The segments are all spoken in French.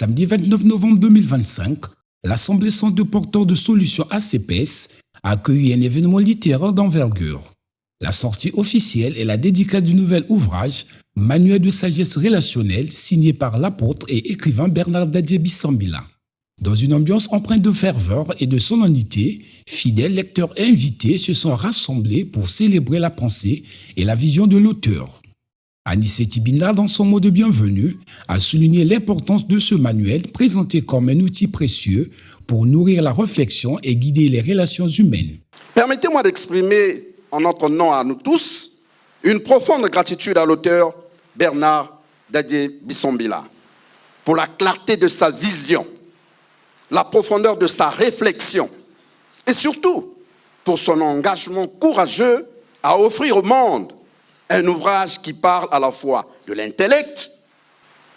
Samedi 29 novembre 2025, l'Assemblée centre porteur de solutions ACPS a accueilli un événement littéraire d'envergure. La sortie officielle est la dédicace du nouvel ouvrage « Manuel de sagesse relationnelle » signé par l'apôtre et écrivain Bernard Dadjié Bissambila. Dans une ambiance empreinte de ferveur et de solennité, fidèles lecteurs et invités se sont rassemblés pour célébrer la pensée et la vision de l'auteur. Anicet Binda, dans son mot de bienvenue, a souligné l'importance de ce manuel présenté comme un outil précieux pour nourrir la réflexion et guider les relations humaines. Permettez-moi d'exprimer, en notre nom à nous tous, une profonde gratitude à l'auteur Bernard Dadjié Bissambila pour la clarté de sa vision, la profondeur de sa réflexion et surtout pour son engagement courageux à offrir au monde un ouvrage qui parle à la fois de l'intellect,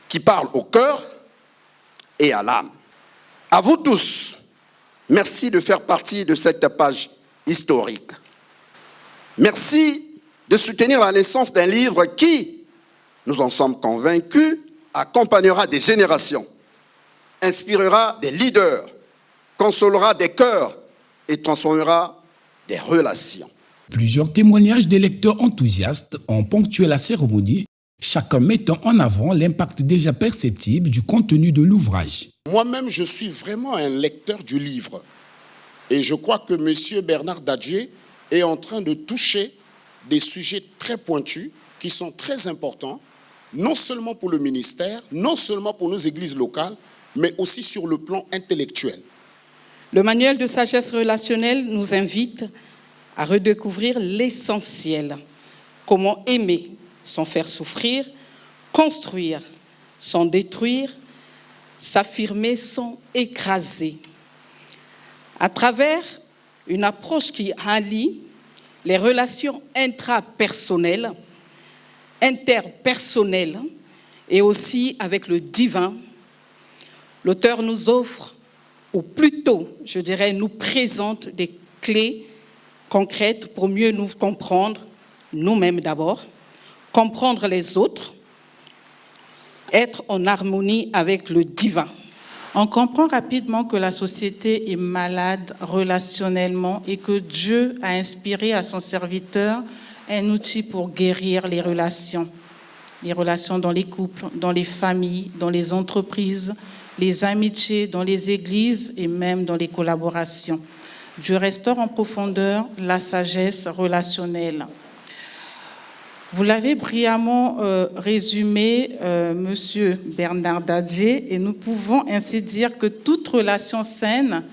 qui parle au cœur et à l'âme. À vous tous, merci de faire partie de cette page historique. Merci de soutenir la naissance d'un livre qui, nous en sommes convaincus, accompagnera des générations, inspirera des leaders, consolera des cœurs et transformera des relations. Plusieurs témoignages des lecteurs enthousiastes ont ponctué la cérémonie, chacun mettant en avant l'impact déjà perceptible du contenu de l'ouvrage. Moi-même, je suis vraiment un lecteur du livre. Et je crois que M. Bernard Dadjié est en train de toucher des sujets très pointus qui sont très importants, non seulement pour le ministère, non seulement pour nos églises locales, mais aussi sur le plan intellectuel. Le manuel de sagesse relationnelle nous invite à redécouvrir l'essentiel. Comment aimer sans faire souffrir, construire sans détruire, s'affirmer sans écraser. À travers une approche qui allie les relations intrapersonnelles, interpersonnelles et aussi avec le divin, l'auteur nous offre, ou plutôt, je dirais, nous présente des clés concrètes pour mieux nous comprendre, nous-mêmes d'abord, comprendre les autres, être en harmonie avec le divin. On comprend rapidement que la société est malade relationnellement et que Dieu a inspiré à son serviteur un outil pour guérir les relations dans les couples, dans les familles, dans les entreprises, les amitiés, dans les églises et même dans les collaborations. Dieu restaure en profondeur la sagesse relationnelle. Vous l'avez brillamment résumé, Monsieur Bernard Dadjié, et nous pouvons ainsi dire que toute relation saine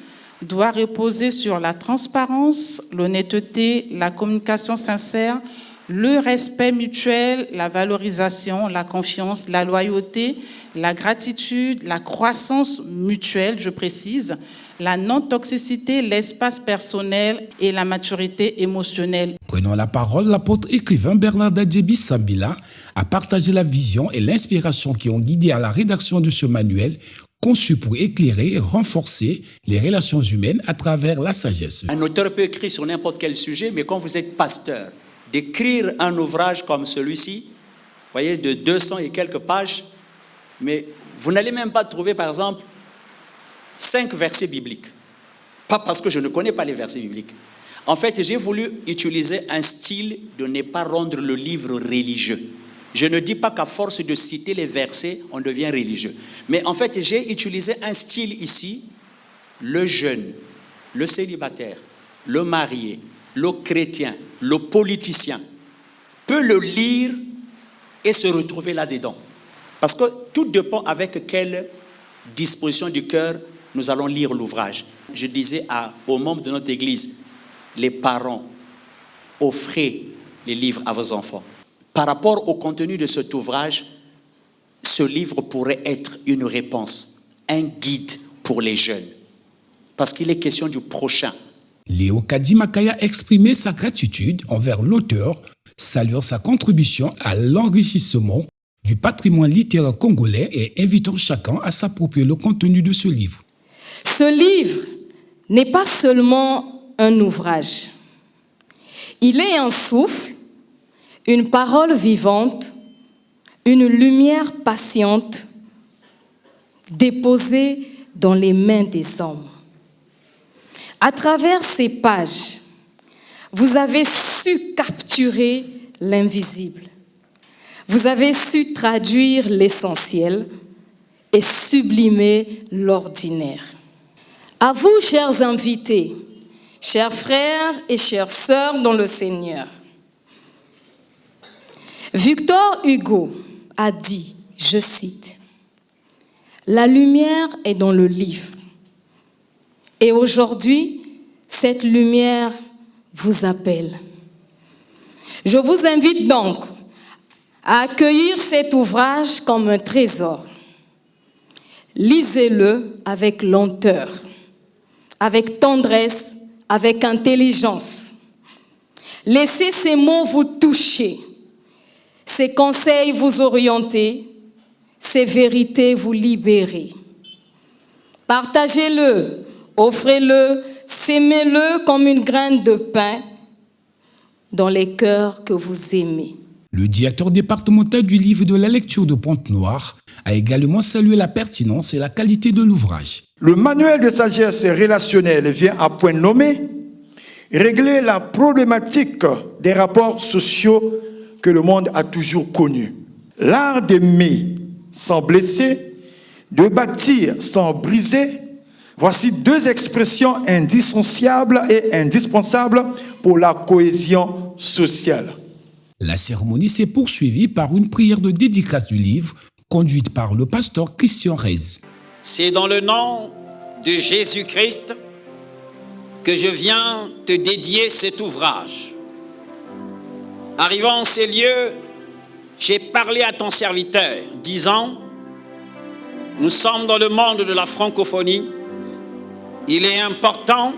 doit reposer sur la transparence, l'honnêteté, la communication sincère, le respect mutuel, la valorisation, la confiance, la loyauté, la gratitude, la croissance mutuelle, je précise, la non-toxicité, l'espace personnel et la maturité émotionnelle. Prenant la parole, l'apôtre écrivain Bernard Dadjié Bissambila a partagé la vision et l'inspiration qui ont guidé à la rédaction de ce manuel, conçu pour éclairer et renforcer les relations humaines à travers la sagesse. Un auteur peut écrire sur n'importe quel sujet, mais quand vous êtes pasteur, d'écrire un ouvrage comme celui-ci, vous voyez, de 200 et quelques pages, mais vous n'allez même pas trouver, par exemple, 5 versets bibliques. Pas parce que je ne connais pas les versets bibliques. En fait, j'ai voulu utiliser un style de ne pas rendre le livre religieux. Je ne dis pas qu'à force de citer les versets, on devient religieux. Mais en fait, j'ai utilisé un style ici, le jeune, le célibataire, le marié, le chrétien, le politicien peut le lire et se retrouver là-dedans. Parce que tout dépend avec quelle disposition du cœur nous allons lire l'ouvrage. Je disais aux membres de notre église, les parents, offrez les livres à vos enfants. Par rapport au contenu de cet ouvrage, ce livre pourrait être une réponse, un guide pour les jeunes. Parce qu'il est question du prochain. Léo Kadimakaya a exprimé sa gratitude envers l'auteur, saluant sa contribution à l'enrichissement du patrimoine littéraire congolais et invitant chacun à s'approprier le contenu de ce livre. Ce livre n'est pas seulement un ouvrage. Il est un souffle, une parole vivante, une lumière patiente, déposée dans les mains des hommes. À travers ces pages, vous avez su capturer l'invisible. Vous avez su traduire l'essentiel et sublimer l'ordinaire. À vous, chers invités, chers frères et chères sœurs dans le Seigneur, Victor Hugo a dit, je cite, « La lumière est dans le livre. Et aujourd'hui, cette lumière vous appelle. » Je vous invite donc à accueillir cet ouvrage comme un trésor. Lisez-le avec lenteur, avec tendresse, avec intelligence. Laissez ces mots vous toucher, ces conseils vous orienter, ces vérités vous libérer. Partagez-le, offrez-le, sémez-le comme une graine de pain dans les cœurs que vous aimez. Le directeur départemental du livre de la lecture de Pointe-Noire a également salué la pertinence et la qualité de l'ouvrage. Le manuel de sagesse relationnelle vient à point nommé régler la problématique des rapports sociaux que le monde a toujours connus. L'art d'aimer sans blesser, de bâtir sans briser, voici deux expressions indissociables et indispensables pour la cohésion sociale. La cérémonie s'est poursuivie par une prière de dédicace du livre conduite par le pasteur Christian Reyes. C'est dans le nom de Jésus-Christ que je viens te dédier cet ouvrage. Arrivant en ces lieux, j'ai parlé à ton serviteur, disant, nous sommes dans le monde de la francophonie. Il est important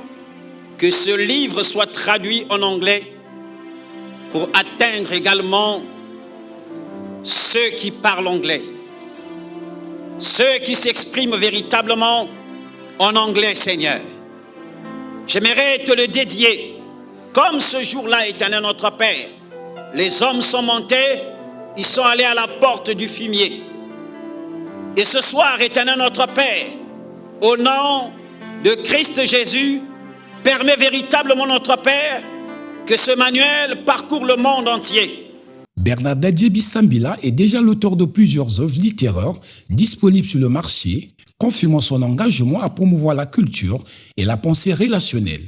que ce livre soit traduit en anglais pour atteindre également ceux qui parlent anglais, ceux qui s'expriment véritablement en anglais, Seigneur. J'aimerais te le dédier, comme ce jour-là, éternel notre Père. Les hommes sont montés, ils sont allés à la porte du fumier. Et ce soir, éternel notre Père, au nom de Christ Jésus, permet véritablement notre Père que ce manuel parcourt le monde entier. Bernard Dadier Bissambila est déjà l'auteur de plusieurs œuvres littéraires disponibles sur le marché, confirmant son engagement à promouvoir la culture et la pensée relationnelle.